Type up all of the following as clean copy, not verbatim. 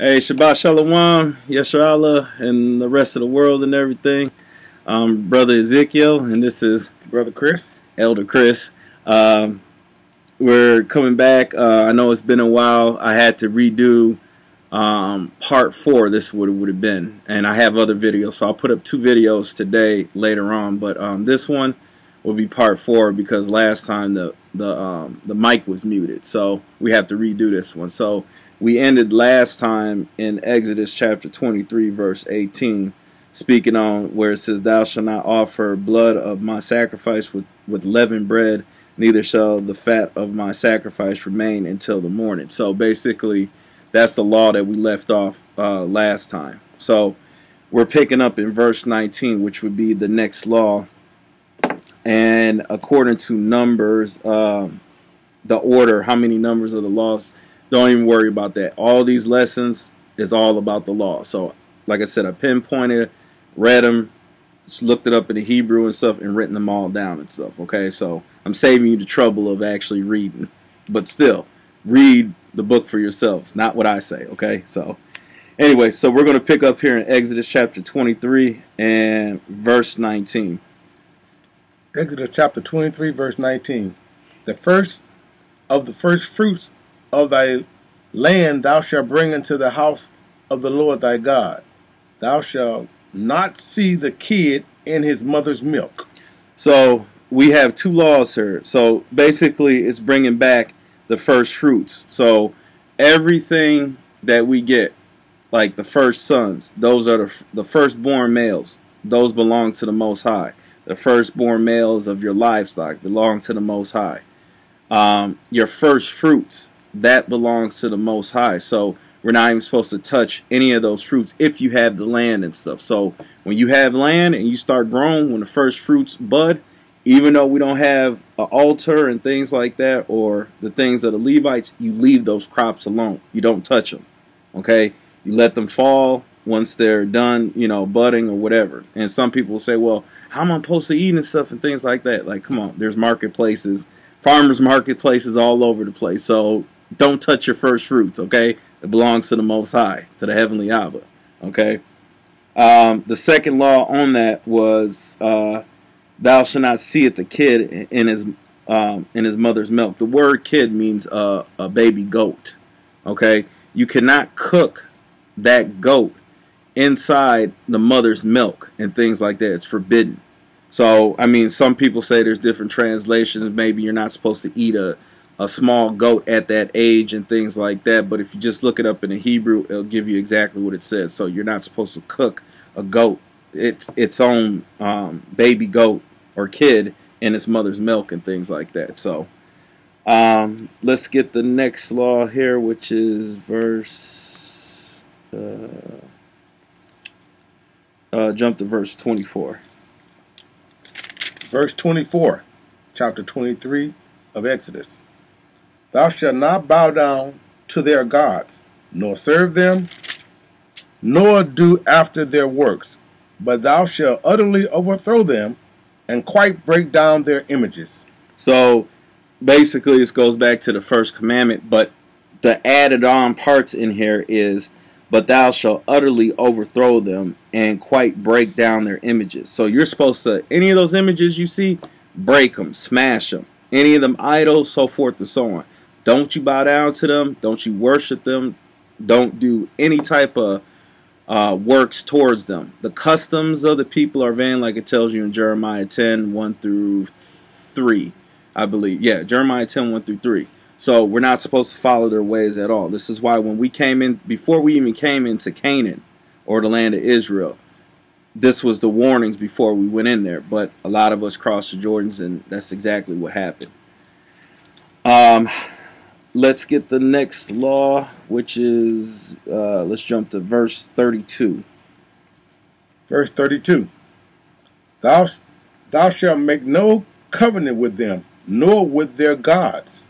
Hey, Shabbat Shalom, Yasharallah, and the rest of the world and everything. Brother Ezekiel, and this is Brother Chris. Elder Chris. We're coming back. I know it's been a while. I had to redo part 4. This would have been, and I have other videos, so I'll put up 2 videos today later on. But this one will be part 4 because last time the mic was muted, so we have to redo this one. So we ended last time in Exodus chapter 23, verse 18, speaking on where it says, "Thou shalt not offer blood of my sacrifice with leavened bread, neither shall the fat of my sacrifice remain until the morning." So basically, that's the law that we left off last time. So we're picking up in verse 19, which would be the next law. And according to Numbers, the order, how many numbers of the laws, don't even worry about that. All these lessons is all about the law. So, like I said, I pinpointed, read them, just looked it up in the Hebrew and stuff, and written them all down and stuff. Okay, so I'm saving you the trouble of actually reading, but still, read the book for yourselves, not what I say. Okay, so anyway, so we're going to pick up here in Exodus chapter 23 and verse 19. Exodus chapter 23, verse 19. The first of the first fruits of thy land thou shalt bring into the house of the Lord thy God. Thou shalt not see the kid in his mother's milk. So we have 2 laws here. So basically it's bringing back the first fruits. So everything that we get, like the first sons, those are the firstborn males. Those belong to the Most High. The firstborn males of your livestock belong to the Most High. Your first fruits, that belongs to the Most High. So we're not even supposed to touch any of those fruits if you have the land and stuff. So when you have land and you start growing, when the first fruits bud, even though we don't have an altar and things like that, or the things of the Levites, you leave those crops alone. You don't touch them. Okay? You let them fall once they're done, you know, budding or whatever. And some people will say, well, how am I supposed to eat and stuff and things like that? Like, come on, there's marketplaces, farmers marketplaces all over the place. So don't touch your first fruits, okay? It belongs to the Most High, to the Heavenly Abba, okay? The second law on that was, thou shalt not see it the kid in his mother's milk. The word kid means a baby goat, okay? You cannot cook that goat inside the mother's milk and things like that. It's forbidden. So, I mean, some people say there's different translations. Maybe you're not supposed to eat a small goat at that age and things like that. But if you just look it up in the Hebrew, it'll give you exactly what it says. So you're not supposed to cook a goat, its own baby goat or kid, in its mother's milk and things like that. So let's get the next law here, which is verse... jump to verse 24. Verse 24, chapter 23 of Exodus. Thou shalt not bow down to their gods, nor serve them, nor do after their works, but thou shalt utterly overthrow them and quite break down their images. So basically this goes back to the first commandment, but the added on parts in here is, but thou shalt utterly overthrow them and quite break down their images. So you're supposed to, any of those images you see, break them, smash them. Any of them idols, so forth and so on. Don't you bow down to them. Don't you worship them. Don't do any type of works towards them. The customs of the people are vain, like it tells you in Jeremiah 10, 1 through 3, I believe. Yeah, Jeremiah 10, 1 through 3. So we're not supposed to follow their ways at all. This is why when we came in, before we even came into Canaan or the land of Israel, this was the warnings before we went in there. But a lot of us crossed the Jordans, and that's exactly what happened. Let's get the next law, which is, let's jump to verse 32. Verse 32. Thou shalt make no covenant with them, nor with their gods.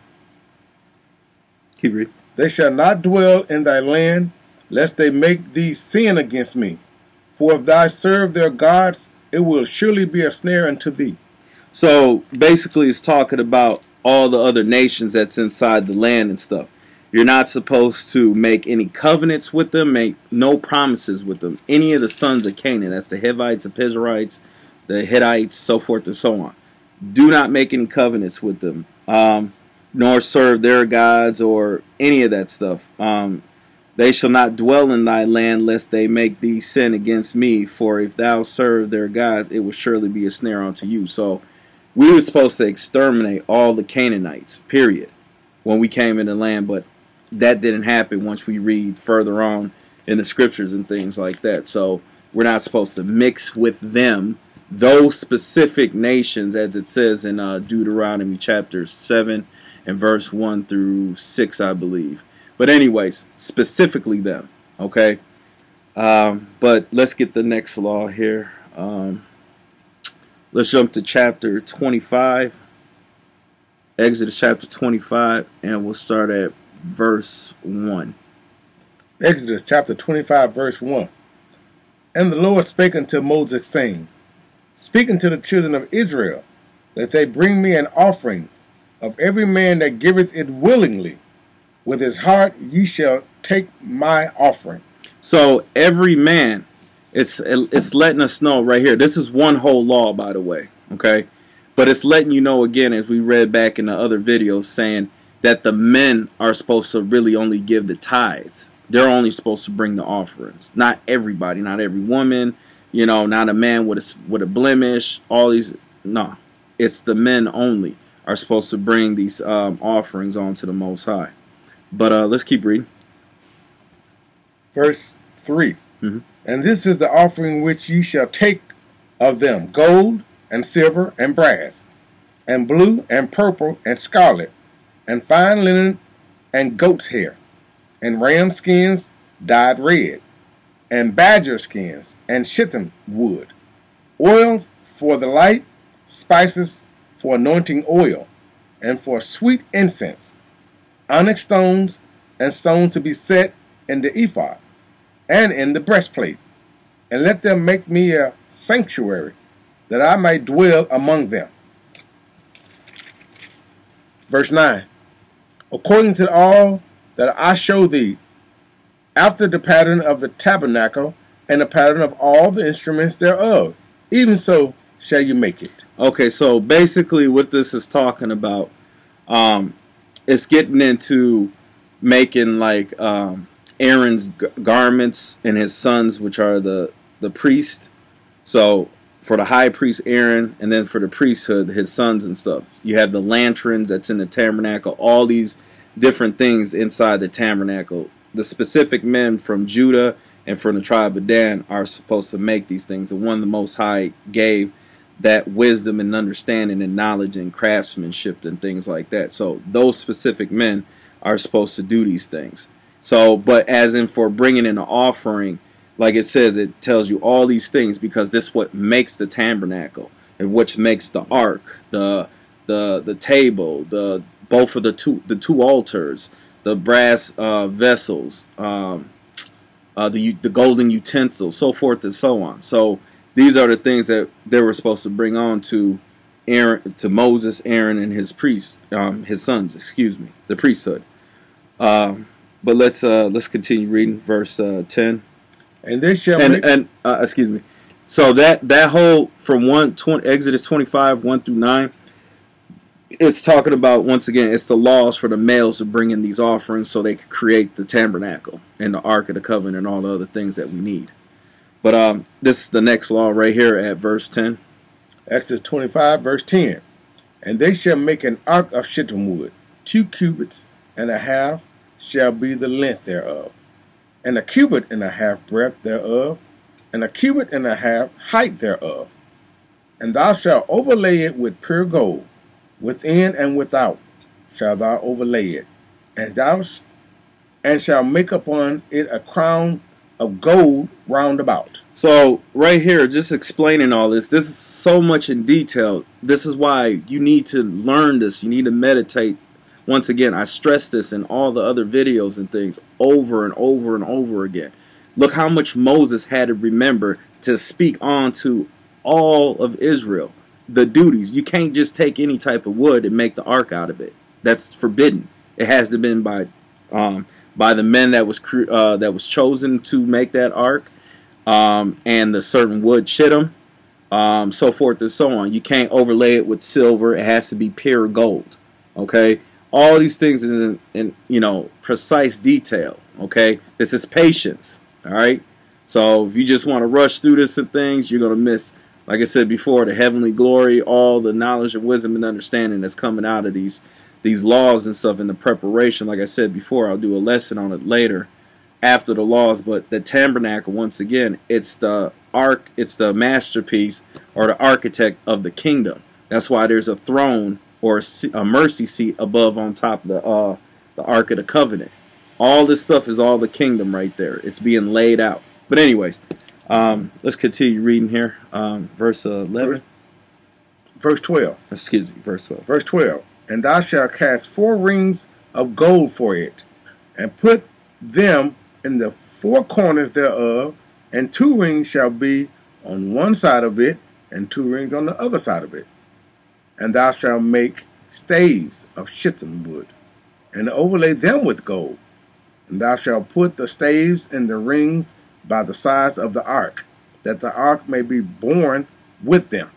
Keep reading. They shall not dwell in thy land, lest they make thee sin against me. For if thou serve their gods, it will surely be a snare unto thee. So basically it's talking about all the other nations that's inside the land and stuff. You're not supposed to make any covenants with them, make no promises with them. Any of the sons of Canaan, that's the Hivites, the Pizerites, the Hittites, so forth and so on. Do not make any covenants with them, nor serve their gods or any of that stuff. They shall not dwell in thy land, lest they make thee sin against me. For if thou serve their gods, it will surely be a snare unto you. So we were supposed to exterminate all the Canaanites, period, when we came in the land. But that didn't happen once we read further on in the scriptures and things like that. So we're not supposed to mix with them, those specific nations, as it says in Deuteronomy chapter 7 and verse 1 through 6, I believe. But anyways, specifically them, okay? But let's get the next law here. Let's jump to chapter 25. Exodus chapter 25, and we'll start at verse 1. Exodus chapter 25, verse 1. And the Lord spake unto Moses, saying, Speak unto the children of Israel, that they bring me an offering of every man that giveth it willingly. With his heart ye shall take my offering. So every man, it's letting us know right here. This is one whole law, by the way, okay? But it's letting you know again, as we read back in the other videos, saying that the men are supposed to really only give the tithes. They're only supposed to bring the offerings. Not everybody, not every woman, you know, not a man with a blemish. All these, no, it's the men only are supposed to bring these offerings onto the Most High. But let's keep reading. Verse 3. And this is the offering which ye shall take of them: gold, and silver, and brass, and blue, and purple, and scarlet, and fine linen, and goat's hair, and ram skins dyed red, and badger skins, and shittim wood, oil for the light, spices for anointing oil, and for sweet incense, onyx stones, and stones to be set in the ephod, and in the breastplate. And let them make me a sanctuary, that I may dwell among them. Verse 9. According to all that I show thee, after the pattern of the tabernacle, and the pattern of all the instruments thereof, even so shall you make it. Okay, so basically what this is talking about, it's getting into making like Aaron's garments and his sons, which are the priest. So for the high priest Aaron, and then for the priesthood, his sons and stuff, you have the lanterns that's in the tabernacle, all these different things inside the tabernacle. The specific men from Judah and from the tribe of Dan are supposed to make these things. The one the Most High gave that wisdom and understanding and knowledge and craftsmanship and things like that. So those specific men are supposed to do these things. So, but as in for bringing in an offering, like it says, it tells you all these things because this is what makes the tabernacle, and which makes the ark, the table, both of the two altars, the brass vessels, the golden utensils, so forth and so on. So these are the things that they were supposed to bring on to Aaron, to Moses, Aaron, and his priests, his sons, excuse me, the priesthood. But let's continue reading verse 10. And they shall excuse me. So that whole from Exodus 25 1 through 9. It's talking about, once again, it's the laws for the males to bring in these offerings so they could create the tabernacle and the Ark of the Covenant and all the other things that we need. But this is the next law right here at verse 10. Exodus 25, verse 10. And they shall make an ark of shittim wood, 2 cubits and a half shall be the length thereof, and 1 cubit and a half breadth thereof, and 1 cubit and a half height thereof. And thou shalt overlay it with pure gold. Within and without shalt thou overlay it, and shall make upon it a crown of gold round about. So right here, just explaining all this is so much in detail. This is why you need to learn this. You need to meditate. Once again, I stress this in all the other videos and things over and over and over again. Look how much Moses had to remember to speak on to all of Israel. The duties. You can't just take any type of wood and make the ark out of it. That's forbidden. It has to be by by the men that was chosen to make that ark, and the certain wood shittim, so forth and so on. You can't overlay it with silver. It has to be pure gold. Okay, all these things is in precise detail. Okay, this is patience. All right, so if you just want to rush through this and things, you're gonna miss, like I said before, the heavenly glory, all the knowledge and wisdom and understanding that's coming out of these laws and stuff in the preparation. Like I said before, I'll do a lesson on it later after the laws. But the tabernacle, once again, it's the ark, it's the masterpiece or the architect of the kingdom. That's why there's a throne or a mercy seat above on top of the ark of the covenant. All this stuff is all the kingdom right there. It's being laid out. But anyways, let's continue reading here. Verse 11. Verse 12. Excuse me, verse 12. Verse 12. And thou shalt cast 4 rings of gold for it, and put them in the 4 corners thereof, and 2 rings shall be on one side of it, and 2 rings on the other side of it. And thou shalt make staves of shittim wood, and overlay them with gold. And thou shalt put the staves in the rings by the sides of the ark, that the ark may be borne with them.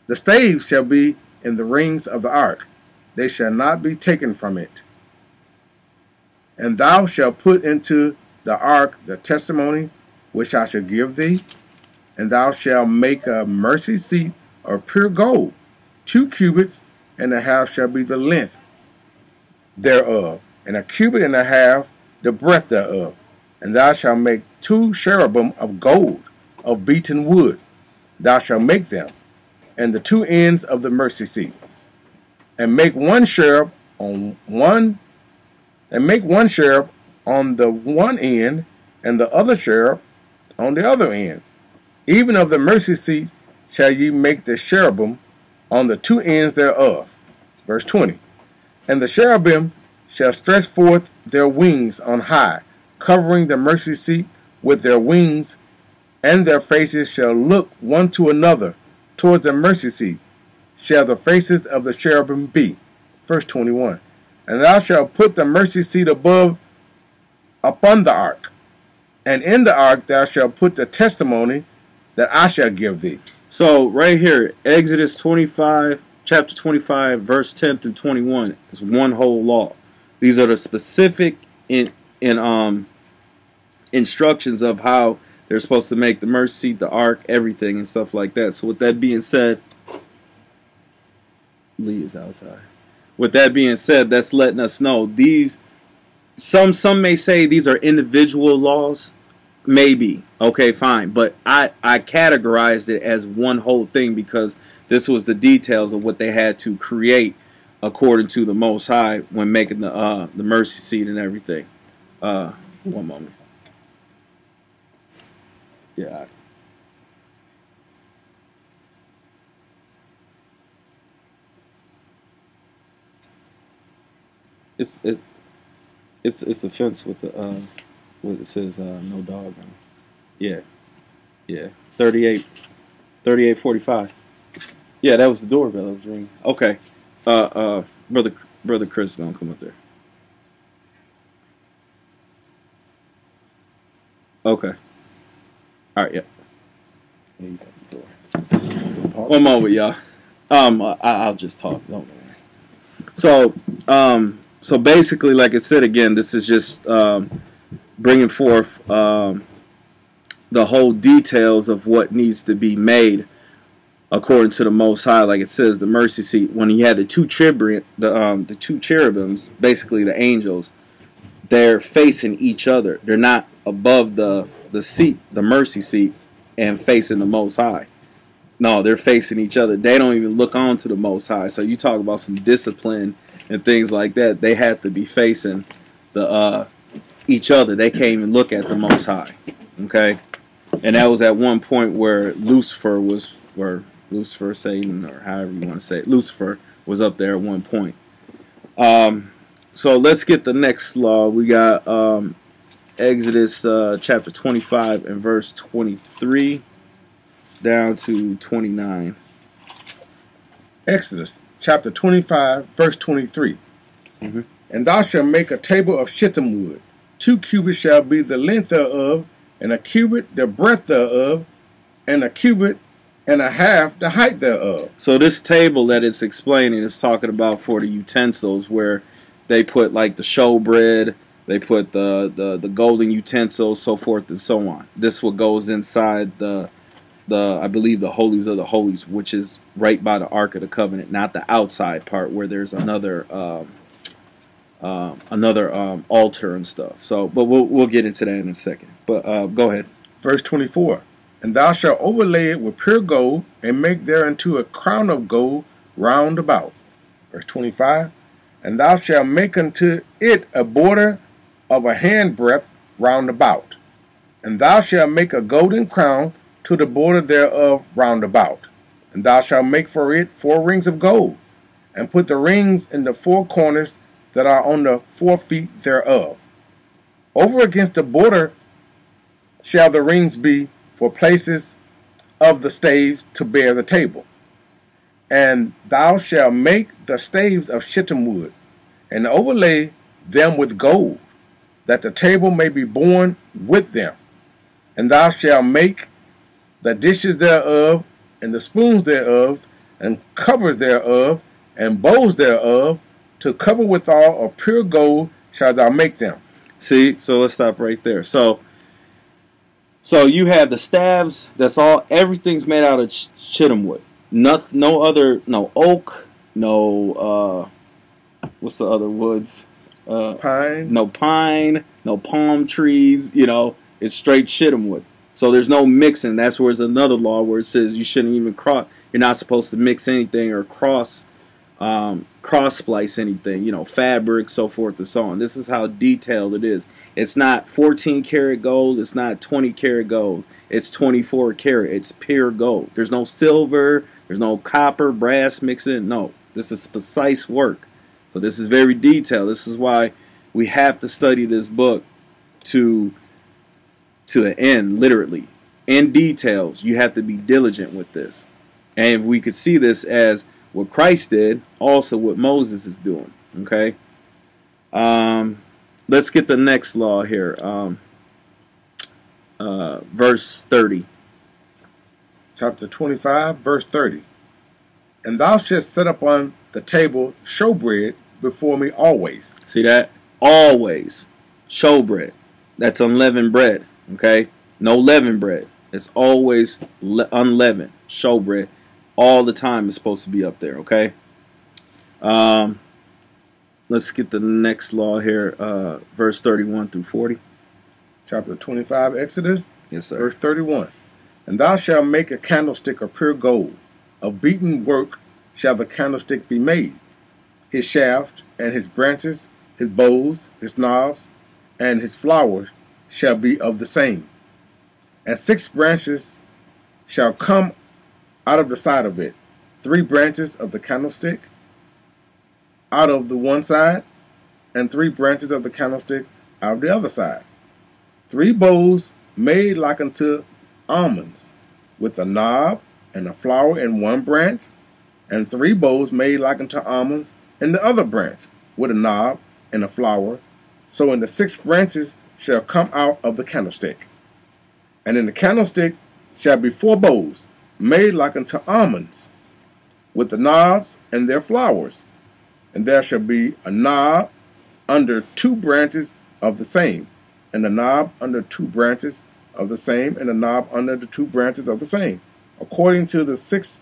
The staves shall be in the rings of the ark, they shall not be taken from it. And thou shalt put into the ark the testimony which I shall give thee, and thou shalt make a mercy seat of pure gold, 2 cubits and a half shall be the length thereof, and 1.5 cubits the breadth thereof. And thou shalt make 2 cherubim of gold, of beaten wood. Thou shalt make them, and the 2 ends of the mercy seat, and make 1 cherub on one, and make 1 cherub on the one end, and the other cherub on the other end. Even of the mercy seat shall ye make the cherubim on the 2 ends thereof. Verse 20. And the cherubim shall stretch forth their wings on high, covering the mercy seat with their wings, and their faces shall look one to another towards the mercy seat, shall the faces of the cherubim be. Verse 21. And thou shalt put the mercy seat above upon the ark, and in the ark thou shalt put the testimony that I shall give thee. So right here, Exodus 25, chapter 25, verse 10 through 21 is one whole law. These are the specific instructions of how they're supposed to make the mercy seat, the ark, everything, and stuff like that. So with that being said, Lee is outside. With that being said, that's letting us know these. Some may say these are individual laws. Maybe. Okay, fine. But I categorized it as one whole thing because this was the details of what they had to create according to the Most High when making the mercy seat and everything. One moment. Yeah. It's a fence with the what it says no dog on it. Yeah. 3845. Yeah, that was the doorbell that was ringing. Okay. Brother Chris is gonna come up there. Okay. Alright, yeah. He's at the door. One moment, y'all. I'll just talk. Don't worry. So basically, like I said again, this is just bringing forth the whole details of what needs to be made according to the Most High. Like it says, the mercy seat. When you had the two cherubims, basically the angels, they're facing each other. They're not above the seat, the mercy seat, and facing the Most High. No, they're facing each other. They don't even look on to the Most High. So you talk about some discipline and things like that. They have to be facing the each other. They can't even look at the Most High. Okay, and that was at one point where Lucifer, Satan, or however you want to say it, Lucifer was up there at one point. So let's get the next law. We got Exodus chapter 25 and verse 23 down to 29. Exodus chapter 25, verse 23. And thou shalt make a table of shittim wood. 2 cubits shall be the length thereof, and a cubit the breadth thereof, and a cubit and a half the height thereof. So this table that it's explaining is talking about for the utensils, where they put like the showbread, they put the golden utensils, so forth and so on. This what goes inside the I believe the holies of the holies, which is right by the Ark of the Covenant, not the outside part where there's another altar and stuff. So, but we'll get into that in a second. But go ahead. Verse 24. And thou shalt overlay it with pure gold, and make thereunto a crown of gold round about. Verse 25. And thou shalt make unto it a border of a handbreadth round about. And thou shalt make a golden crown to the border thereof round about. And thou shalt make for it 4 rings of gold, and put the rings in the 4 corners that are on the 4 feet thereof. Over against the border shall the rings be for places of the staves to bear the table. And thou shalt make the staves of shittim wood, and overlay them with gold, that the table may be borne with them. And thou shalt make the dishes thereof, and the spoons thereof, and covers thereof, and bowls thereof, to cover withal of pure gold shalt thou make them. See, so let's stop right there. So you have the staves. That's all. Everything's made out of shittim wood. No oak. No what's the other woods? Pine. No pine. No palm trees. It's straight shittim wood. So there's no mixing. That's where there's another law where it says you shouldn't even cross. You're not supposed to mix anything or cross splice anything, fabric, so forth and so on. This is how detailed it is. It's not 14 karat gold. It's not 20 karat gold. It's 24 karat. It's pure gold. There's no silver. There's no copper, brass mixing. No, this is precise work. So this is very detailed. This is why we have to study this book to the end, literally. In details, you have to be diligent with this. And we could see this as what Christ did, also what Moses is doing. Okay? Let's get the next law here. Verse 30. Chapter 25, verse 30. And thou shalt set upon the table showbread before me always. See that? Always. Showbread. That's unleavened bread. Okay? No leavened bread. It's always unleavened. Showbread. All the time is supposed to be up there. Okay? Let's get the next law here. Verse 31 through 40. Chapter 25, Exodus. Yes, sir. Verse 31. And thou shalt make a candlestick of pure gold. Of beaten work shall the candlestick be made. His shaft and his branches, his bowls, his knobs, and his flowers shall be of the same. And 6 branches shall come out of the side of it. 3 branches of the candlestick out of the one side, and 3 branches of the candlestick out of the other side. 3 bowls made like unto almonds, with a knob and a flower in one branch, and 3 bowls made like unto almonds in the other branch, with a knob and a flower. So in the 6 branches shall come out of the candlestick. And in the candlestick shall be 4 bowls made like unto almonds, with the knobs and their flowers. And there shall be a knob under 2 branches of the same, and a knob under 2 branches of the same, and a knob under the 2 branches of the same, according to the 6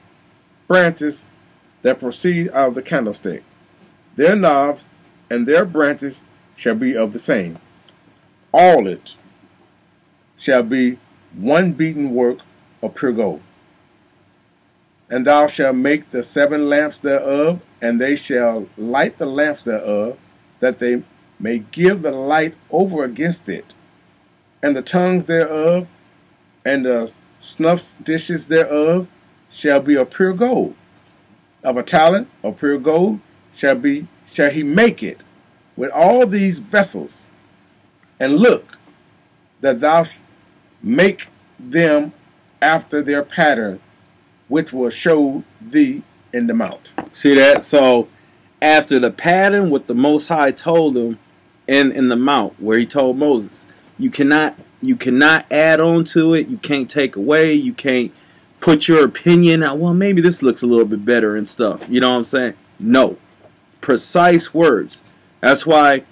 branches that proceed out of the candlestick. Their knobs and their branches shall be of the same. All it shall be one beaten work of pure gold. And thou shalt make the 7 lamps thereof, and they shall light the lamps thereof, that they may give the light over against it. And the tongues thereof, and the snuff dishes thereof, shall be of pure gold. Of a talent of pure gold shall he make it with all these vessels. And look, that thou make them after their pattern, which will show thee in the mount. See that? So after the pattern what the Most High told him in the mount, where he told Moses, you cannot add on to it, you can't take away, you can't put your opinion out, well, maybe this looks a little bit better and stuff. You know what I'm saying? No. Precise words. That's why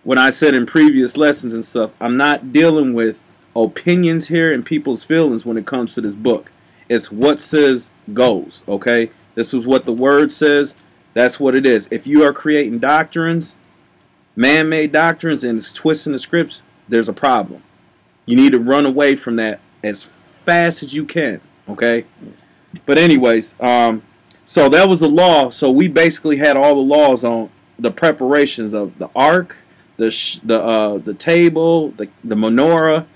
when I said in previous lessons and stuff, I'm not dealing with opinions here and people's feelings when it comes to this book. It's what says goes, okay? This is what the word says. That's what it is. If you are creating doctrines, man-made doctrines, and it's twisting the scripts, there's a problem. You need to run away from that as fast as you can, okay? But anyways, so that was the law. So we basically had all the laws on the preparations of the ark, the table, the menorah,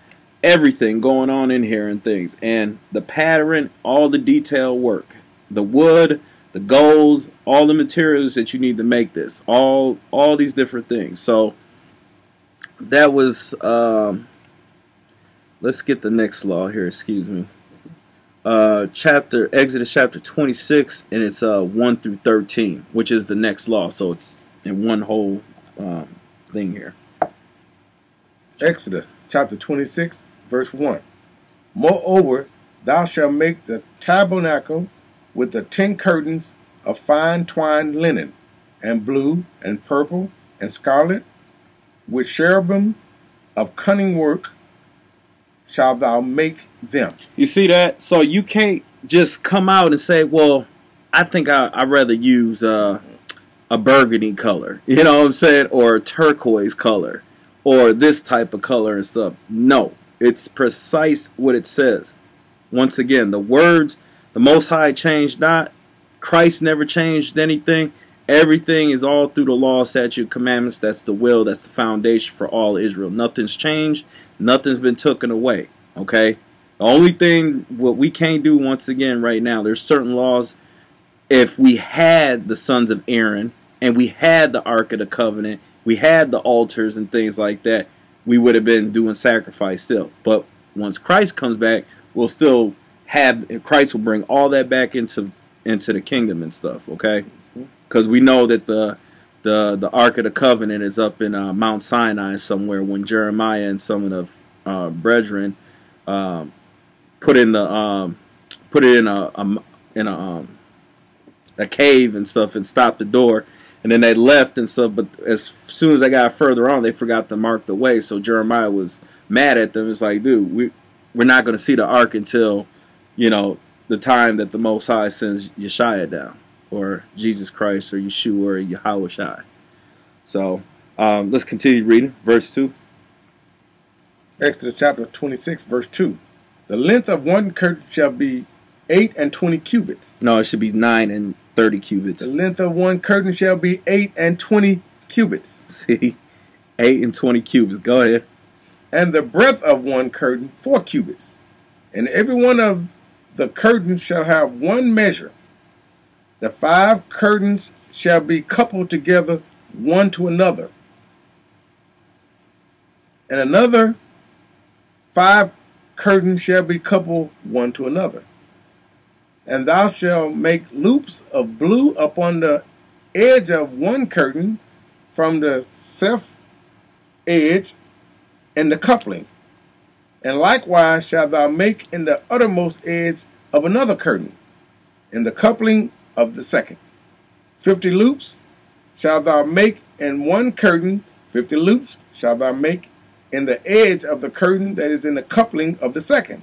everything going on in here and things, and the pattern, all the detail work, the wood, the gold, all the materials that you need to make this, all these different things. So that was let's get the next law here, excuse me. Exodus chapter 26, and it's 1 through 13, which is the next law. So it's in one whole thing here. Exodus chapter 26, verse 1. Moreover, thou shalt make the tabernacle with the 10 curtains of fine twined linen, and blue, and purple, and scarlet, with cherubim of cunning work shalt thou make them. You see that? So you can't just come out and say, well, I think I'd rather use a burgundy color, you know what I'm saying, or a turquoise color, or this type of color and stuff. No, it's precise what it says. Once again, the words, the Most High changed not. Christ never changed anything. Everything is all through the law, statute, commandments. That's the will. That's the foundation for all Israel. Nothing's changed. Nothing's been taken away. Okay? The only thing what we can't do, once again, right now, there's certain laws. If we had the sons of Aaron and we had the Ark of the Covenant, we had the altars and things like that, we would have been doing sacrifice still. But once Christ comes back, we'll still have, Christ will bring all that back into the kingdom and stuff, okay? Because we know that the Ark of the Covenant is up in Mount Sinai somewhere when Jeremiah and some of the brethren put it in a cave and stuff and stopped the door, and then they left and stuff. But as soon as they got further on, they forgot to mark the way. So Jeremiah was mad at them. It's like, dude, we're not going to see the ark until, you know, the time that the Most High sends Yeshua down, or Jesus Christ, or Yeshua, or Yahushua. So let's continue reading. Verse 2. Exodus chapter 26, verse 2. The length of one curtain shall be 8 and 20 cubits. No, it should be 9 and 30 cubits. The length of one curtain shall be 8 and 20 cubits. See? 8 and 20 cubits. Go ahead. And the breadth of one curtain, 4 cubits. And every one of the curtains shall have one measure. The 5 curtains shall be coupled together one to another. And another 5 curtains shall be coupled one to another. And thou shalt make loops of blue upon the edge of one curtain from the self edge and the coupling. And likewise shalt thou make in the uttermost edge of another curtain, in the coupling of the second. 50 loops shalt thou make in one curtain, 50 loops shalt thou make in the edge of the curtain that is in the coupling of the second,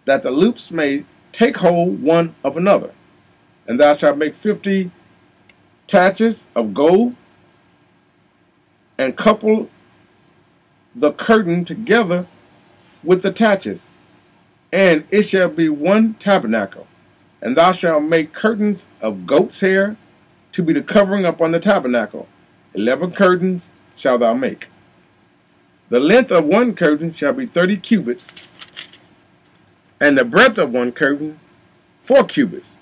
that the loops may take hold one of another. And thou shalt make 50 taches of gold, and couple the curtain together with the taches, and it shall be one tabernacle. And thou shalt make curtains of goat's hair to be the covering upon the tabernacle. 11 curtains shalt thou make. The length of one curtain shall be 30 cubits, and the breadth of one curtain 4 cubits.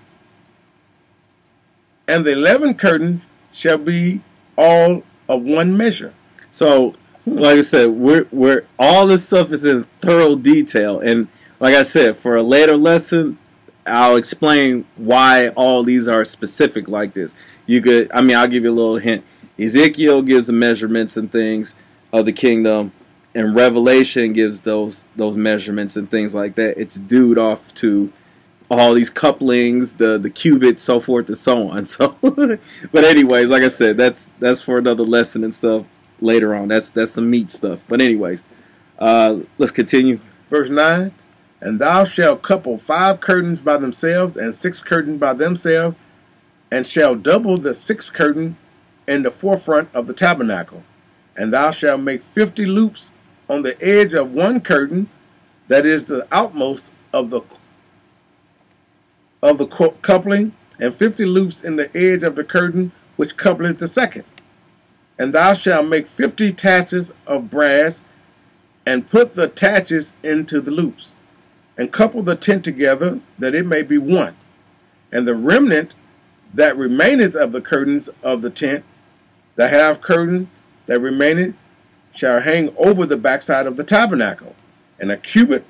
And the 11 curtains shall be all of one measure. So, like I said, we're all this stuff is in thorough detail, and like I said, for a later lesson, I'll explain why all these are specific like this. I'll give you a little hint. Ezekiel gives the measurements and things of the kingdom, and Revelation gives those measurements and things like that. It's due off to all these couplings, the cubits, so forth and so on. So, but anyways, like I said, that's for another lesson and stuff later on. That's some meat stuff. But anyways, let's continue. Verse 9, and thou shalt couple 5 curtains by themselves, and 6 curtains by themselves, and shall double the 6th curtain in the forefront of the tabernacle. And thou shalt make 50 loops on the edge of one curtain, that is the outmost of the coupling, and 50 loops in the edge of the curtain which coupleth the second. And thou shalt make 50 taches of brass, and put the taches into the loops, and couple the tent together, that it may be one. And the remnant that remaineth of the curtains of the tent, the half curtain that remaineth, shall hang over the backside of the tabernacle, and a cubit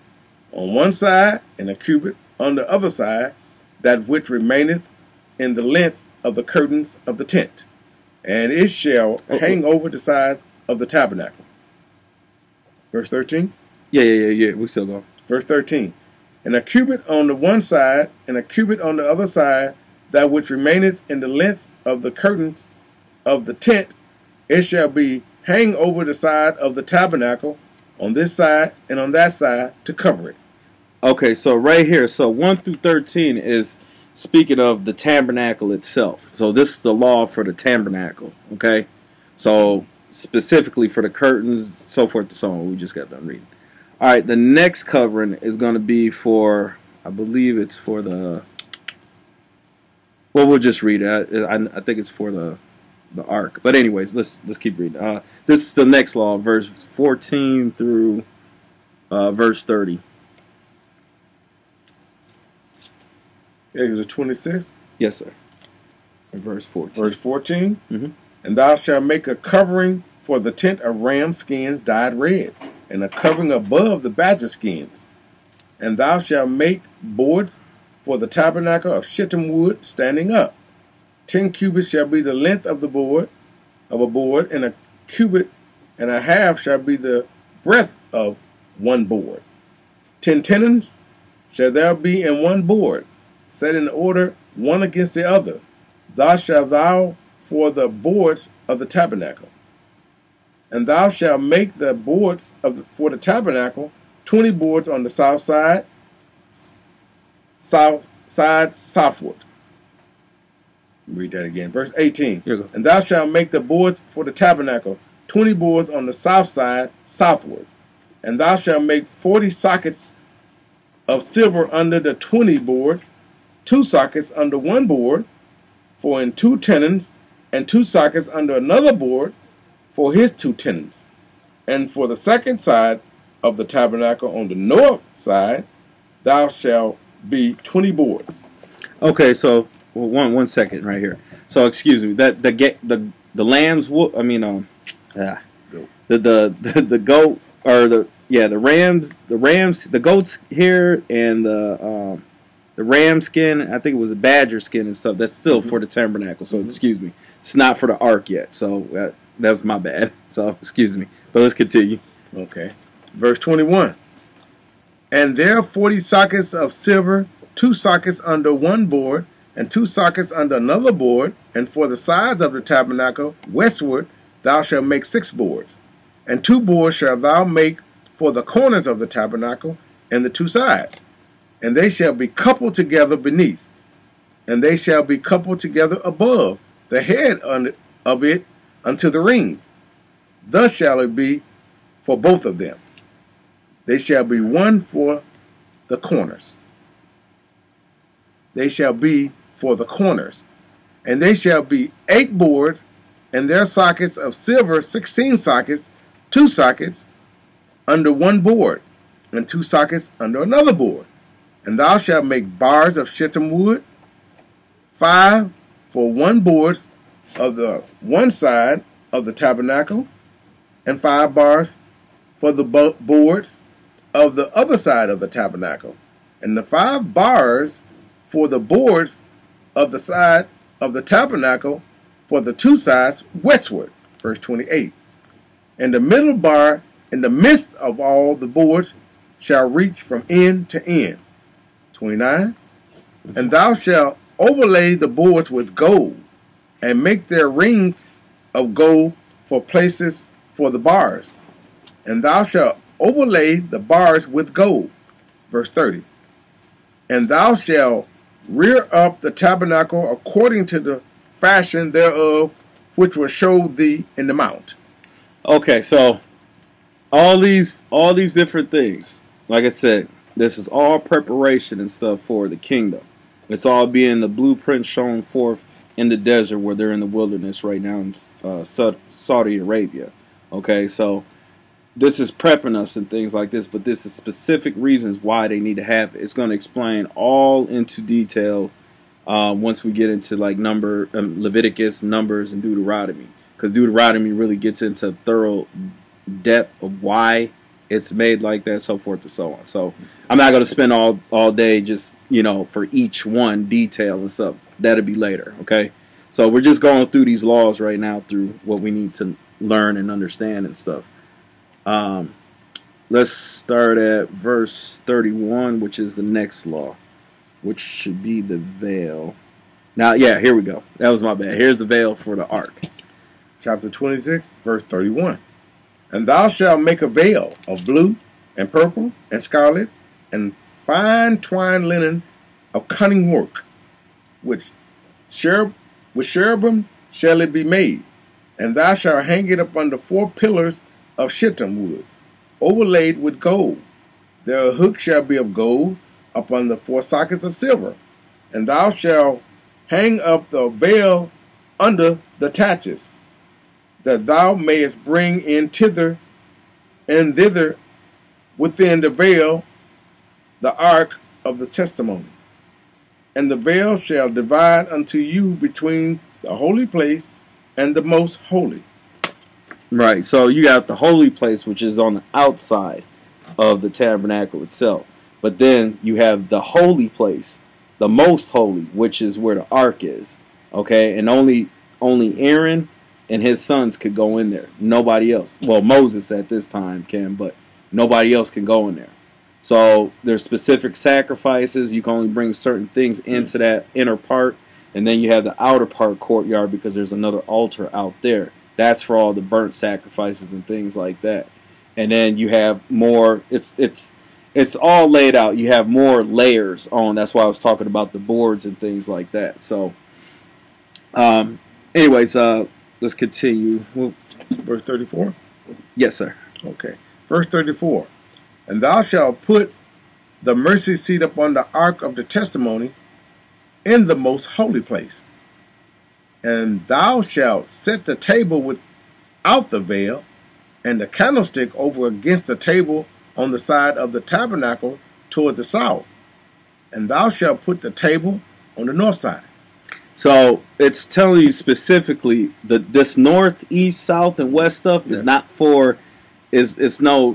on one side, and a cubit on the other side, that which remaineth in the length of the curtains of the tent. And it shall hang over the sides of the tabernacle. Verse 13? Yeah. We still go. Verse 13. And a cubit on the one side, and a cubit on the other side, that which remaineth in the length of the curtains of the tent, it shall be hang over the side of the tabernacle, on this side and on that side, to cover it. Okay, so right here, so 1 through 13 is speaking of the tabernacle itself. So this is the law for the tabernacle, okay? So specifically for the curtains, so forth and so on. We just got done reading. All right, the next covering is going to be for, I believe it's for the, well, we'll just read it. I think it's for the ark. But anyways, let's keep reading. This is the next law, verse 14 through verse 30. Exodus 26? Yes, sir. And verse 14. Verse 14? Mm-hmm. And thou shalt make a covering for the tent of ram skins dyed red, and a covering above the badger skins. And thou shalt make boards for the tabernacle of shittim wood standing up. 10 cubits shall be the length of a board, and a cubit and a half shall be the breadth of one board. 10 tenons shall there be in one board, set in order one against the other. Thus shalt thou for the boards of the tabernacle. And thou shalt make the boards for the tabernacle 20 boards on the south side, southward. Read that again. Verse 18. And thou shalt make the boards for the tabernacle 20 boards on the south side, southward. And thou shalt make 40 sockets of silver under the 20 boards, 2 sockets under one board, for in 2 tenons, and 2 sockets under another board, for his 2 tenons. And for the second side of the tabernacle on the north side, thou shalt be 20 boards. Okay, so one second right here. So excuse me, that the lamb's wool. I mean, the goat or the rams, the goats here, and the ram skin. I think it was a badger skin and stuff. That's still for the tabernacle. So excuse me, it's not for the ark yet. So that's my bad. So excuse me, but let's continue. Okay, verse 21. And there 40 sockets of silver, 2 sockets under one board, and 2 sockets under another board, and for the sides of the tabernacle westward thou shalt make 6 boards. And 2 boards shalt thou make for the corners of the tabernacle and the 2 sides. And they shall be coupled together beneath, and they shall be coupled together above the head of it unto the ring. Thus shall it be for both of them. They shall be one for the corners. They shall be for the corners. And they shall be 8 boards, and their sockets of silver 16 sockets, 2 sockets under one board, and 2 sockets under another board. And thou shalt make bars of shittim wood, 5 for one boards of the one side of the tabernacle, and 5 bars for the boards of the other side of the tabernacle. And the 5 bars for the boards of the side of the tabernacle for the two sides westward. Verse 28. And the middle bar in the midst of all the boards shall reach from end to end. 29. And thou shalt overlay the boards with gold, and make their rings of gold for places for the bars. And thou shalt overlay the bars with gold. Verse 30. And thou shalt rear up the tabernacle according to the fashion thereof, which will show thee in the mount. Okay, so all these different things, like I said, this is all preparation and stuff for the kingdom. It's all being the blueprint shown forth in the desert where they're in the wilderness right now in Saudi Arabia. Okay, so this is prepping us and things like this, but this is specific reasons why they need to have it. It's going to explain all into detail once we get into like Leviticus, Numbers, and Deuteronomy, because Deuteronomy really gets into thorough depth of why it's made like that, so forth and so on. So I'm not going to spend all day just, for each one detail and stuff. That'll be later, okay? So we're just going through these laws right now through what we need to learn and understand and stuff. Let's start at verse 31, which is the next law, which should be the veil. Now, yeah, here we go. That was my bad. Here's the veil for the ark. Chapter 26, verse 31. And thou shalt make a veil of blue and purple and scarlet and fine twined linen of cunning work, with cherubim shall it be made. And thou shalt hang it upon the 4 pillars of shittim wood, overlaid with gold. Their hook shall be of gold upon the 4 sockets of silver. And thou shalt hang up the veil under the taches, that thou mayest bring in thither and thither within the veil the ark of the testimony. And the veil shall divide unto you between the holy place and the most holy. Right, so you got the holy place, which is on the outside of the tabernacle itself. But then you have the holy place, the most holy, which is where the ark is. Okay, and only Aaron and his sons could go in there. Nobody else. Well, Moses at this time can, but nobody else can go in there. So there's specific sacrifices. You can only bring certain things into that inner part. And then you have the outer part courtyard, because there's another altar out there. That's for all the burnt sacrifices and things like that. And then you have more. It's all laid out. You have more layers on. That's why I was talking about the boards and things like that. So, anyways, let's continue. Verse 34? Yes, sir. Okay. Verse 34. And thou shalt put the mercy seat upon the ark of the testimony in the most holy place. And thou shalt set the table without the veil, and the candlestick over against the table on the side of the tabernacle towards the south. And thou shalt put the table on the north side. So it's telling you specifically that this north, east, south, and west stuff is not for, it's no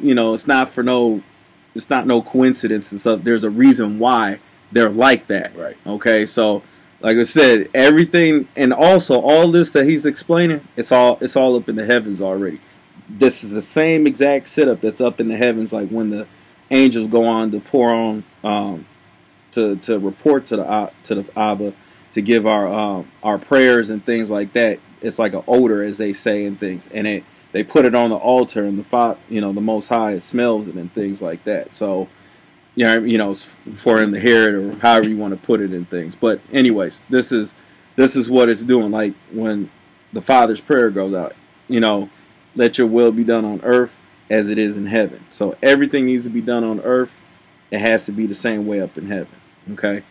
coincidence and stuff. There's a reason why they're like that. Right. Okay. So like I said, everything, and also all this that he's explaining, it's all up in the heavens already. This is the same exact setup that's up in the heavens, like when the angels go on to pour on to report to the Abba, to give our prayers and things like that. It's like an odor, as they say, and things, and they put it on the altar, and the Most High smells it and things like that. So it's for him to hear it, or however you want to put it in things. But anyways, this is what it's doing. Like when the Father's prayer goes out, let your will be done on earth as it is in heaven. So everything needs to be done on earth. It has to be the same way up in heaven. Okay.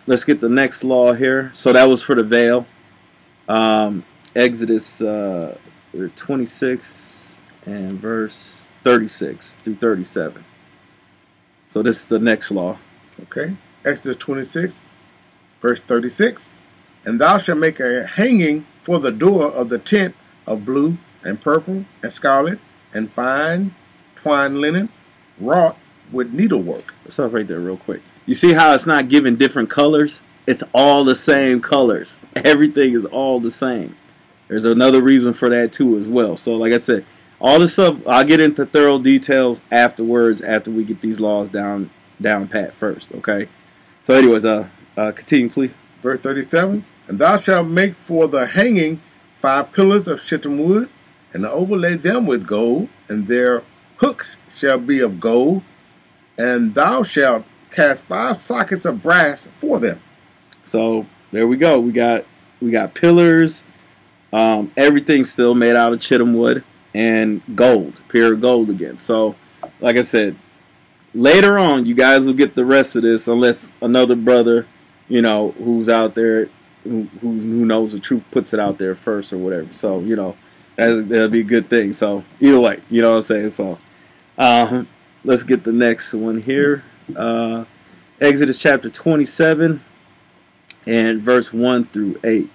Let's get the next law here. So that was for the veil. Exodus 26 and verse 36 through 37. So this is the next law. Okay. Exodus 26, verse 36. And thou shalt make a hanging for the door of the tent of blue and purple and scarlet and fine twined linen, wrought with needlework. Let's stop right there real quick. You see how it's not giving different colors? It's all the same colors. Everything is all the same. There's another reason for that too as well. So like I said, all this stuff, I'll get into thorough details afterwards after we get these laws down pat first, okay? So anyways, continue please. Verse 37, and thou shalt make for the hanging 5 pillars of shittim wood, and overlay them with gold, and their hooks shall be of gold, and thou shalt cast 5 sockets of brass for them. So there we go. We got pillars. Everything's still made out of shittim wood and gold, pure gold again. So, like I said, later on, you guys will get the rest of this, unless another brother, you know, who's out there, who knows the truth, puts it out there first or whatever. So, you know, that'll be a good thing. So, either way, you know what I'm saying. So, let's get the next one here. Exodus chapter 27 and verse 1 through 8.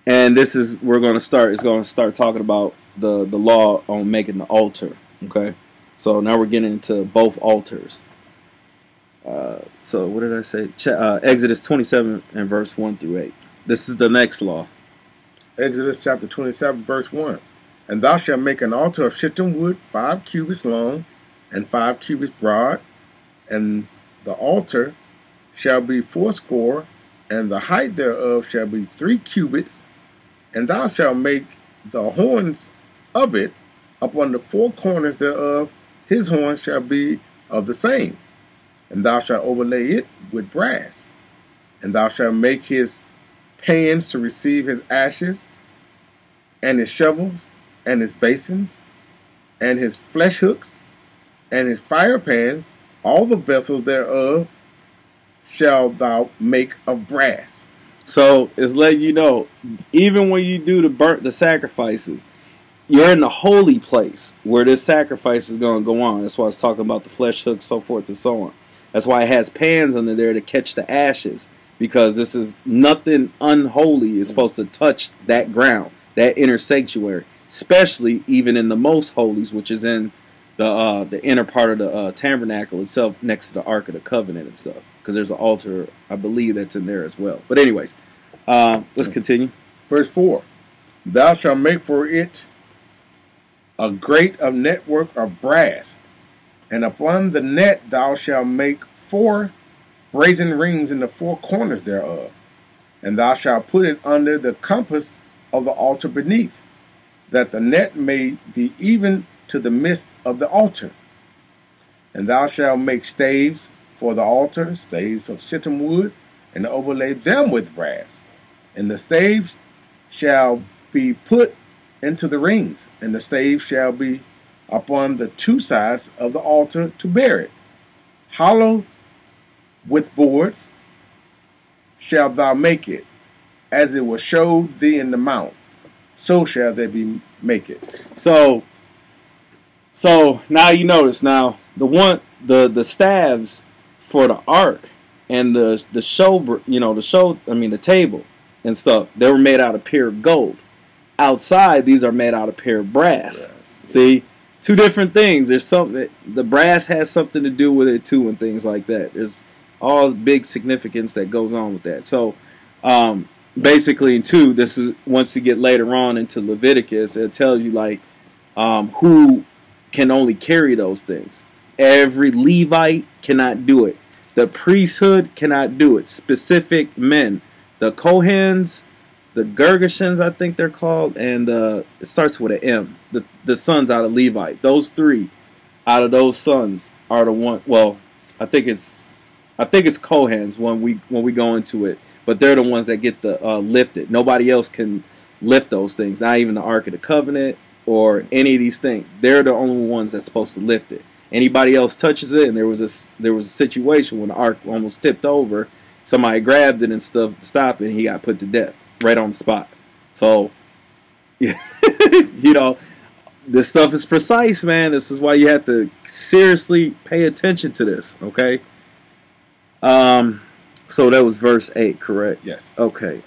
And this is it's going to start talking about the law on making the altar. Okay, so now we're getting into both altars. So what did I say? Exodus 27 and verse 1 through 8. This is the next law. Exodus chapter 27 verse 1. And thou shalt make an altar of shittim wood 5 cubits long and 5 cubits broad, and the altar shall be 80, and the height thereof shall be 3 cubits, and thou shalt make the horns of it upon the 4 corners thereof. His horns shall be of the same, and thou shalt overlay it with brass. And thou shalt make his pans to receive his ashes, and his shovels, and his basins, and his flesh hooks, and his fire pans. All the vessels thereof shalt thou make of brass. So it's letting you know, even when you do the sacrifices, you're in the holy place where this sacrifice is going to go on. That's why it's talking about the flesh hooks, so forth and so on. That's why it has pans under there to catch the ashes, because this is nothing unholy is supposed to touch that ground, that inner sanctuary, especially even in the most holies, which is in the inner part of the tabernacle itself, next to the Ark of the Covenant and stuff. Because there's an altar, I believe, that's in there as well. But anyways, let's continue. Verse 4. Thou shalt make for it a grate of network of brass, and upon the net thou shalt make 4 brazen rings in the 4 corners thereof. And thou shalt put it under the compass of the altar beneath, that the net may be even to the midst of the altar. And thou shalt make staves for the altar, staves of shittim wood, and overlay them with brass. And the staves shall be put into the rings, and the staves shall be upon the 2 sides of the altar to bear it. Hollow with boards shalt thou make it, as it was showed thee in the mount, so shall they be make it. So now you notice, now the staves for the ark and the table and stuff, they were made out of pure gold. Outside, these are made out of pure brass. Yes. See, 2 different things. There's something, the brass has something to do with it too, and things like that. There's all big significance that goes on with that. So basically, too, this is once you get later on into Leviticus, it tells you like who can only carry those things. Every Levite cannot do it. The priesthood cannot do it. Specific men, the Kohens, the Gergeshons, I think they're called, and it starts with an M. The sons out of Levite. Those 3 out of those sons are the one. Well, I think it's Kohens when we go into it, but they're the ones that get the lifted. Nobody else can lift those things. Not even the Ark of the Covenant or any of these things. They're the only ones that's supposed to lift it. Anybody else touches it, and there was a situation when the ark almost tipped over. Somebody grabbed it and stuff to stop it, and he got put to death right on the spot. So, you know, this stuff is precise, man. This is why you have to seriously pay attention to this. Okay. So that was verse 8, correct? Yes. Okay.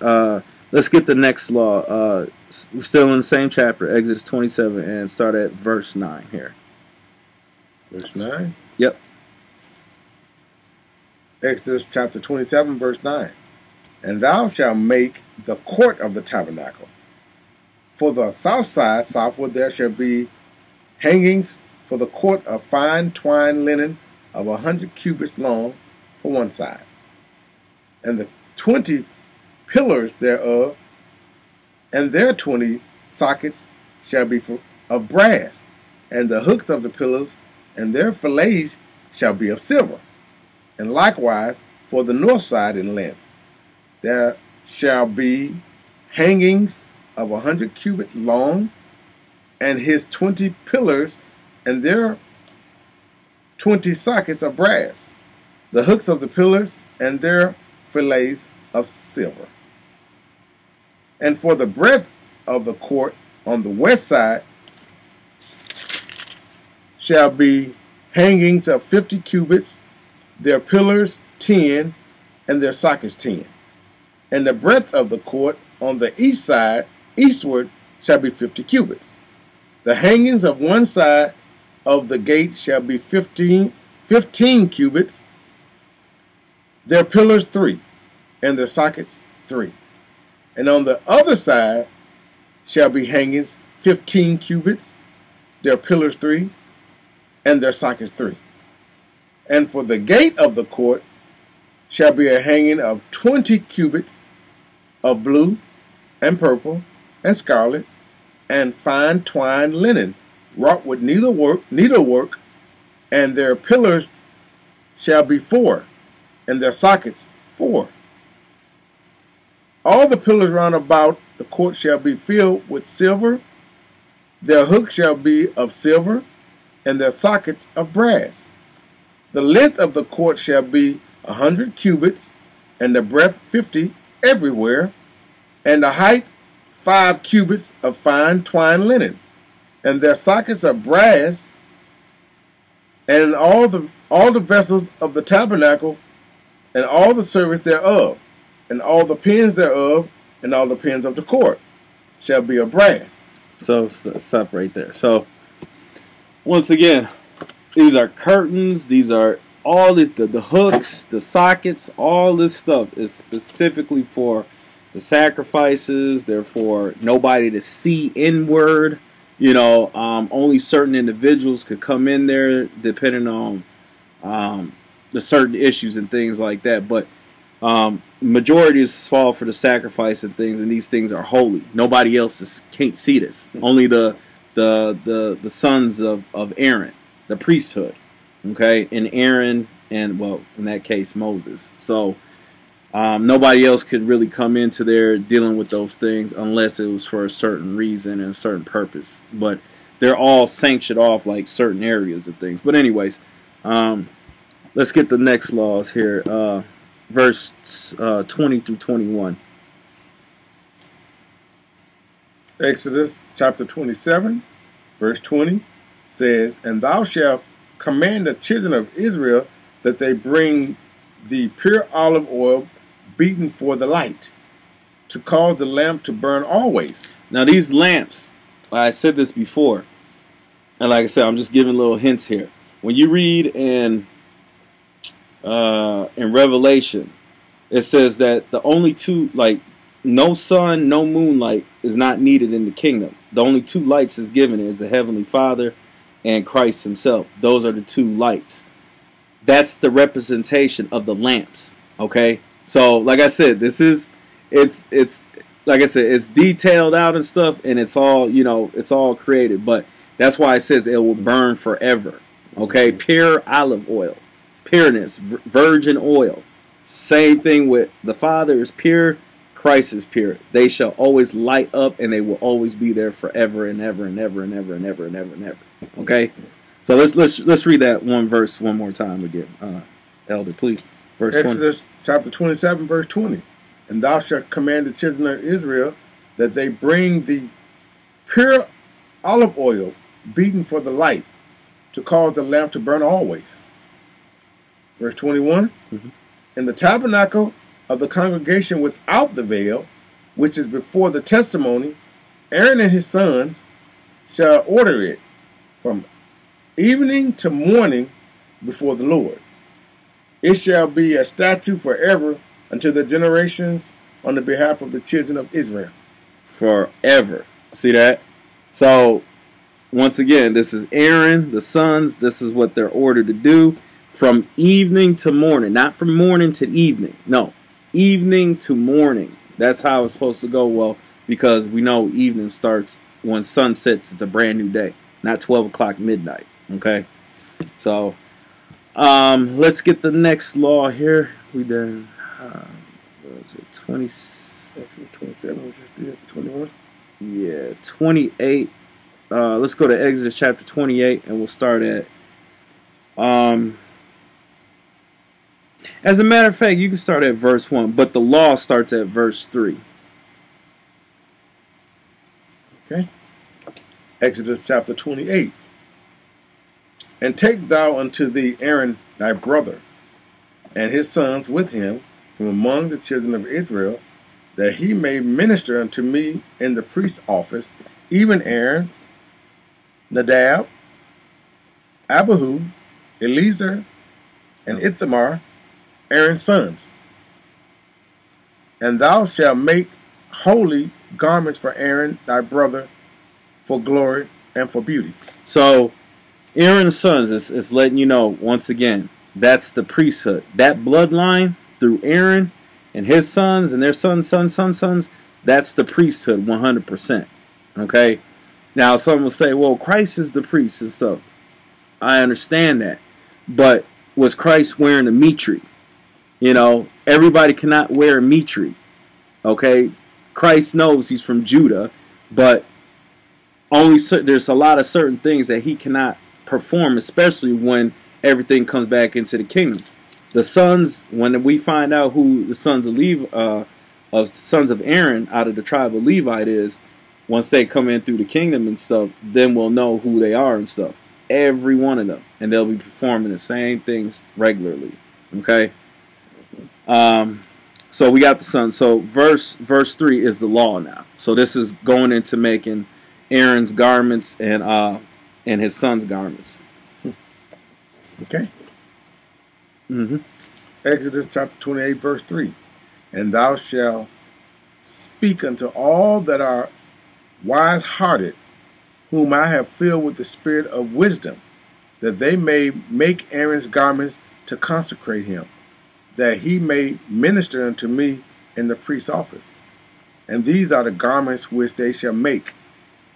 Let's get the next law. We're still in the same chapter, Exodus 27, and start at verse 9 here. Verse 9? Yep. Exodus chapter 27, verse 9. And thou shalt make the court of the tabernacle. For the south side, southward, there shall be hangings for the court of fine twined linen of 100 cubits long for one side. And the 20 pillars thereof, and their 20 sockets shall be of brass, and the hooks of the pillars and their fillets shall be of silver. And likewise for the north side in length, there shall be hangings of 100 cubits long, and his 20 pillars and their 20 sockets of brass, the hooks of the pillars and their fillets of silver. And for the breadth of the court on the west side shall be hangings of 50 cubits, their pillars 10, and their sockets 10. And the breadth of the court on the east side, eastward, shall be 50 cubits. The hangings of one side of the gate shall be 15 cubits, their pillars 3, and their sockets 3. And on the other side shall be hangings 15 cubits, their pillars 3, and their sockets 3. And for the gate of the court shall be a hanging of 20 cubits of blue and purple and scarlet and fine twined linen, wrought with needlework, and their pillars shall be 4, and their sockets 4. All the pillars round about the court shall be filled with silver, their hooks shall be of silver, and their sockets of brass. The length of the court shall be 100 cubits, and the breadth 50 everywhere, and the height 5 cubits of fine twined linen, and their sockets of brass, and all the vessels of the tabernacle, and all the service thereof, and all the pins thereof, and all the pins of the court shall be of brass. So stop right there. So once again, these are curtains. These are all this, the hooks, the sockets, all this stuff is specifically for the sacrifices. They're for nobody to see inward. You know, only certain individuals could come in there depending on the certain issues and things like that. But majorities fall for the sacrifice and things, and these things are holy. Nobody else can't see this. Only the sons of Aaron, the priesthood, okay, and Aaron, and well, in that case Moses. So nobody else could really come into there dealing with those things unless it was for a certain reason and a certain purpose. But they're all sanctioned off like certain areas of things. But anyways, let's get the next laws here. Verse 20 through 21. Exodus chapter 27, verse 20 says, And thou shalt command the children of Israel that they bring the pure olive oil beaten for the light, to cause the lamp to burn always. Now these lamps, I said this before, and like I said, I'm just giving little hints here. When you read in Revelation, it says that the only two, like, no sun, no moonlight is not needed in the kingdom. The only two lights is given is the Heavenly Father and Christ Himself. Those are the two lights. That's the representation of the lamps. Okay, so like I said, this is it's like I said, it's detailed out and stuff, and it's all, you know, it's all created. But that's why it says it will burn forever. Okay, pure olive oil. Pureness, virgin oil. Same thing with the Father is pure, Christ is pure. They shall always light up, and they will always be there forever and ever and ever and ever and ever and ever and ever. Okay, so let's read that one verse one more time again, Elder, please. Verse Exodus 20. chapter 27, verse 20. And thou shalt command the children of Israel that they bring the pure olive oil beaten for the light, to cause the lamp to burn always. Verse 21, In the tabernacle of the congregation without the veil, which is before the testimony, Aaron and his sons shall order it from evening to morning before the Lord. It shall be a statute forever unto the generations on the behalf of the children of Israel. Forever. See that? So, once again, this is Aaron, the sons. This is what they're ordered to do from evening to morning. Not from morning to evening. No, evening to morning. That's how it's supposed to go. Well, because we know evening starts when sun sets. It's a brand new day. Not 12 o'clock midnight. Okay? So, let's get the next law here. We done, what was it, 27, we just did 21. Yeah, 28. Let's go to Exodus chapter 28, and we'll start at. As a matter of fact, you can start at verse 1, but the law starts at verse 3. Okay. Exodus chapter 28. And take thou unto thee Aaron thy brother, and his sons with him, from among the children of Israel, that he may minister unto me in the priest's office, even Aaron, Nadab, Abihu, Eleazar, and Ithamar, Aaron's sons. And thou shalt make holy garments for Aaron thy brother, for glory and for beauty. So, Aaron's sons is letting you know, once again, that's the priesthood. That bloodline through Aaron and his sons and their sons, that's the priesthood 100%. Okay? Now, some will say, well, Christ is the priest and stuff. I understand that. But was Christ wearing a mitre? You know, everybody cannot wear a mitre. Okay? Christ knows he's from Judah, but there's a lot of certain things that he cannot perform, especially when everything comes back into the kingdom. The sons, when we find out who the sons of Aaron out of the tribe of Levite is, once they come in through the kingdom and stuff, then we'll know who they are and stuff. Every one of them, and they'll be performing the same things regularly. Okay. So we got the sons. So verse 3 is the law now. So this is going into making Aaron's garments and his son's garments. Okay. Exodus chapter 28, verse 3. And thou shalt speak unto all that are wise-hearted, whom I have filled with the spirit of wisdom, that they may make Aaron's garments to consecrate him, that he may minister unto me in the priest's office. And these are the garments which they shall make: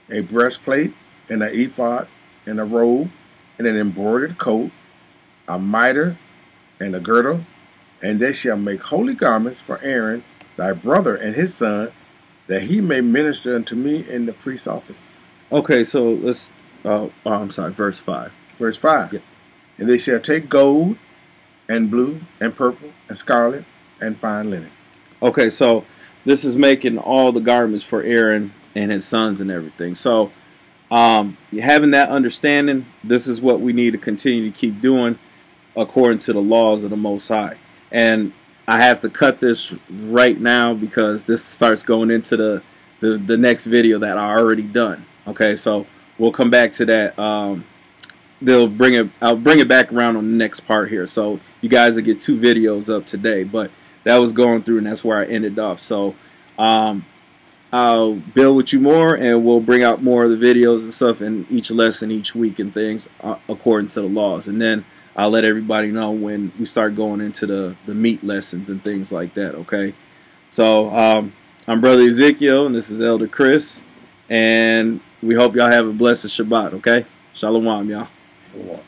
a breastplate, and an ephod, and a robe, and an embroidered coat, a mitre, and a girdle. And they shall make holy garments for Aaron thy brother and his son, that he may minister unto me in the priest's office. Okay, so let's, verse 5. Verse 5. Yeah. And they shall take gold, and blue, and purple, and scarlet, and fine linen. Okay, so this is making all the garments for Aaron and his sons and everything. So, having that understanding, this is what we need to continue to keep doing according to the laws of the Most High. And I have to cut this right now because this starts going into the next video that I already done. Okay, so we'll come back to that. I'll bring it back around on the next part here. So you guys will get 2 videos up today. But that was going through, and that's where I ended off. So I'll build with you more, and we'll bring out more of the videos and stuff in each lesson each week and things according to the laws. And then I'll let everybody know when we start going into the meat lessons and things like that, okay? So, I'm Brother Ezekiel, and this is Elder Chris, and we hope y'all have a blessed Shabbat, okay? Shalom, y'all. Shalom.